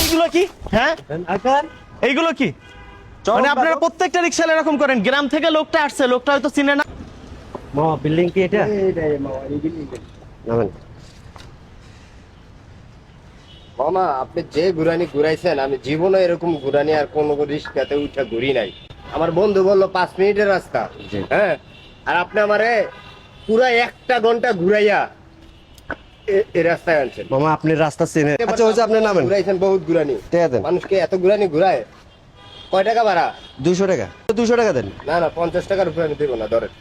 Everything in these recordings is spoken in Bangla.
এইগুলো কি? হ্যাঁ, এইগুলো কি? মানে আপনারা প্রত্যেকটা রিক্সায় এরকম করেন। গ্রাম থেকে লোকটা আসছে, লোকটা হয়তো চিনে না। মামা বিল্ডিং কি এটা? নামেন। মামা আপনি যে ঘুরানি ঘুরাইছেন, আমি জীবনে এরকম ঘুরানি আর কোনো রিক্সাতে উঠে ঘুরি নাই। আমার বন্ধু বললো 5 মিনিটের রাস্তা, হ্যাঁ, আর আপনি আমারে পুরা 1 ঘন্টা ঘুরাইয়া এই রাস্তায় আনছেন। মামা আপনি রাস্তা চিনেন? আচ্ছা হয়েছে, আপনি নামেন। ঘুরাইছেন বহুত ঘুরানি। টাকা দেন। মানুষকে এত ঘুরানি ঘুরায়? কয় টাকা ভাড়া? 200 টাকা। 200 টাকা দেন। না না, 50 টাকার উপরে আমি দেবো না, ধরেন।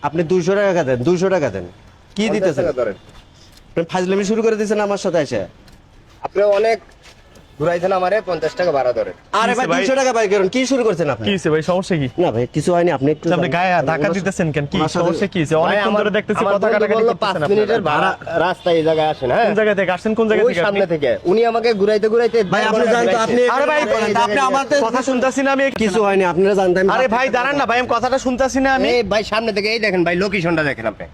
আপনি 200 টাকা দেন। 200 টাকা দেন। কি 50 দিতেছেন? টাকা ধরেন। আপনি ফাজলামি শুরু করে দিয়েছেন আমার সাথে এসে। আপনি অনেক ঘুরাইছেন আমারে, 50 টাকা ভাড়া ধরেন। আরে ভাই 200 টাকা পাই করেন, কি শুরু করছেন আপনি? কি হইছে ভাই, সমস্যা কি? না ভাই কিছু হয়নি, আপনি একটু আপনি গায়ে ধাক্কা দিতেছেন কেন? কি সমস্যা কি হইছে? অনেকক্ষণ ধরে দেখতেছি আমার কথা বন্ধু কাটাকাটি বললো করতেছেন 5 মিনিটের ভাড়া রাস্তা, এই জায়গায় আসেন। হ্যাঁ, কোন জায়গা থেকে আসছেন? কোন জায়গা ওই থেকে? সামনে থেকে উনি আমাকে ঘুরাইতে ঘুরাইতে ভাই আপনি জানেন তো, আপনি আরে ভাই আপনি আমাদের কথা শুনতাছি না আমি। কিছু হয়নি, আপনারা জানতেন। আরে ভাই দাঁড়ান না ভাই, আমি কথাটা শুনতাছি না আমি। এই ভাই সামনে থেকে, এই দেখেন ভাই, লোকেশনটা দেখেন আপনি,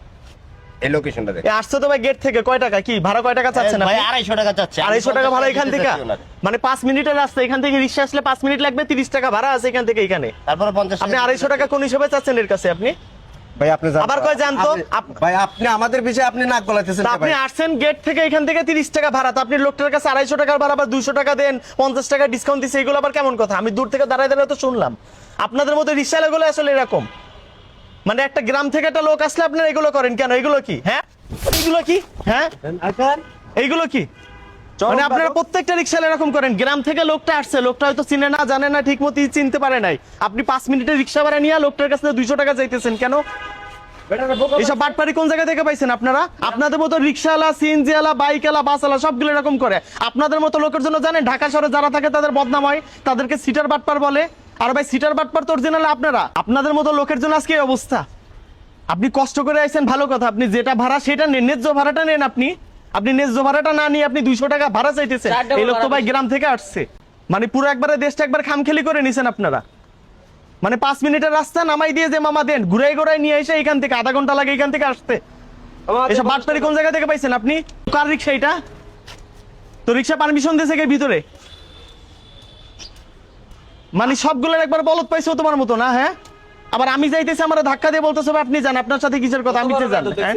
এই লোকেশনটা দেখেন। আসছে তো ভাই গেট থেকে। কয় টাকা কি ভাড়া, কয় টাকা চাচ্ছেন ভাই আপনি? 250 টাকা চাচ্ছে। 250 টাকা ভাড়া এখান থেকে? মানে 5 মিনিটের রাস্তা, এখান থেকে রিক্সা আসলে 5 মিনিট লাগবে, 30 টাকা ভাড়া আছে এখান থেকে এখানে। তারপরে 50 আপনি 250 টাকা কোন হিসেবে চাচ্ছেন এর কাছে আপনি? ভাই আপনি জানতো, আবার কয় জানতো? ভাই আপনি আমাদের বিষয়ে আপনি নাক গলাইতেছেন। তা আপনি আসছেন গেট থেকে, এখান থেকে 30 টাকা ভাড়া, তো আপনি লোকটার কাছে 250 টাকার ভাড়া বা 200 টাকা দেন, 50 টাকা ডিসকাউন্ট দিছে, এগুলো আবার কেমন কথা? আমি দূর থেকে দাঁড়ায় দাঁড়ায় তো শুনলাম। আপনাদের মতো রিক্সাওয়ালাগুলো আসলে এরকম, মানে একটা গ্রাম থেকে একটা লোক আসলে আপনারা এগুলো করেন কেন? এগুলো কি? হ্যাঁ, এগুলো কি? হ্যাঁ, এইগুলো কি? মানে আপনারা প্রত্যেকটা রিক্সাওয়ালা এরকম করেন। গ্রাম থেকে লোকটা আসছে, লোকটা হয়তো চিনে না, জানে না, ঠিক মতো চিনতে পারে নাই। আপনি 5 মিনিটের রিক্সা ভাড়া নিয়ে লোকটার কাছে 200 টাকা চাইতেছেন কেন? এইসব বাটপারি কোন জায়গা থেকে পাইছেন আপনারা? আপনাদের মতো রিক্সাওয়ালা, সিএনজিওয়ালা, বাইকওয়ালা, বাসওয়ালা সবগুলো এরকম করে। আপনাদের মতো লোকের জন্য জানেন ঢাকা শহরে যারা থাকে তাদের বদনাম হয়, তাদেরকে সিটার বাটপার বলে। আর ভাই সিটার বাটপার তো অরিজিনাল আপনারা। আপনাদের মতো লোকের জন্য আজকে এই অবস্থা। আপনি কষ্ট করে আইছেন ভালো কথা, আপনি যেটা ভাড়া সেটা নেন, ন্যায্য ভাড়াটা নেন। আপনি ন্যায্য ভাড়াটা না নিয়ে আপনি 200 টাকা ভাড়া চাইতেছেন। এই লোক তো ভাই গ্রাম থেকে আসছে, মানে পুরো একবারে দেশটা একবার খামখেলি করে নিছেন আপনারা। মানে 5 মিনিটের রাস্তা নামাই দিয়ে যে মামা দেন, ঘুরাই ঘুরাই নিয়ে এসে এখান থেকে আধা ঘন্টা লাগে এখান থেকে আসতে। এসব বাটপারি কোন জায়গা থেকে পাইছেন আপনি? কার রিক্সা এটা? তো রিক্সা পারমিশন দিয়েছে কে ভিতরে? মানে সবগুলোর একবার বলদ পাইছো তোমার মতো না? হ্যাঁ, আবার আমি যাইতেছি আমার ধাক্কা দিয়ে বলতেছে আপনি জান, আপনার সাথে কিসের কথা? আমি যে জান। হ্যাঁ,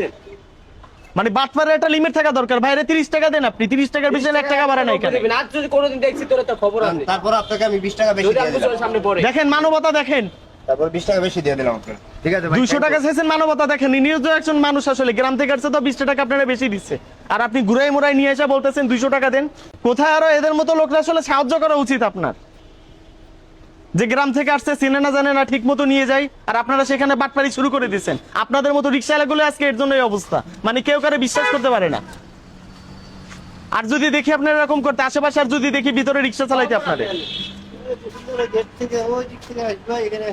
মানে বাটপারের একটা লিমিট থাকা দরকার। বাইরে 30 টাকা দেন আপনি, 30 টাকার বেশি 1 টাকা ভাড়া নাই এখানে। আজ যদি কোনোদিন দেখছি তোর তো খবর আছে। তারপর আপনাকে আমি 20 টাকা বেশি দিয়ে দিলাম। সামনে পড়ে দেখেন মানবতা দেখেন, তারপর 20 টাকা বেশি দিয়ে দিলাম আপনাকে। ঠিক আছে ভাই, 200 টাকা চাইছেন, মানবতা দেখেন। নিরীহ একজন মানুষ আসলে গ্রাম থেকে আসছে, তো 20 টাকা আপনারা বেশি দিচ্ছে। আর আপনি ঘুরাই মুড়াই নিয়ে এসে বলতেছেন 200 টাকা দেন। কোথায় আরো এদের মতো লোকরা আসলে সাহায্য করা উচিত আপনার, যে গ্রাম থেকে আসছে, চিনে না জানে না, ঠিক মতো নিয়ে যায়, আর আপনারা সেখানে বাটপারি শুরু করে দিচ্ছেন। আপনাদের মতো রিক্সাওয়ালাগুলো আজকে এর জন্য এই অবস্থা, মানে কেউ কারে বিশ্বাস করতে পারে না। আর যদি দেখি আপনারা এরকম করতে আশেপাশে, আর যদি দেখি ভিতরে রিক্সা চালাইতে আপনাদের,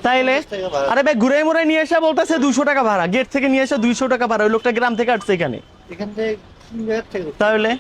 তাইলে আরে ভাই ঘুরে মুড়ে নিয়ে এসে বলতেছে 200 টাকা ভাড়া, গেট থেকে নিয়ে এসে 200 টাকা ভাড়া। ওই লোকটা গ্রাম থেকে আসছে এখানে, তাহলে